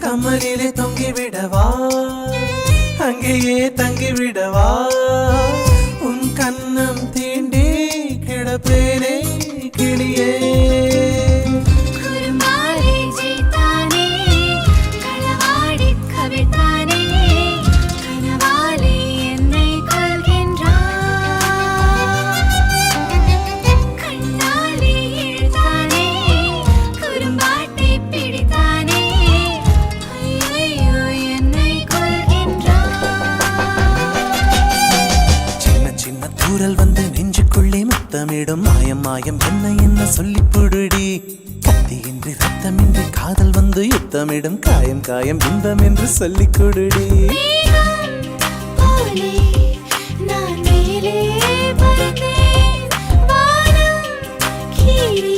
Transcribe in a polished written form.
கமலிலே தொங்கிவிடவா அங்கேயே தங்கிவிடவா உன் கண்ணம் தீண்டி கிடப்பேனே கிளியே தூரல் வந்து நெஞ்சுக்குள்ளே முத்தமிடும் மாயம் மாயம் என்ன என்ன சொல்லி புடுடி கத்தியின்றி ரத்தமின்றி காதல் வந்து யுத்தமிடும் காயம் காயம் இன்பம் என்று சொல்லி கொடுடி நான் மேலே பறந்தேன் வானம் கீறி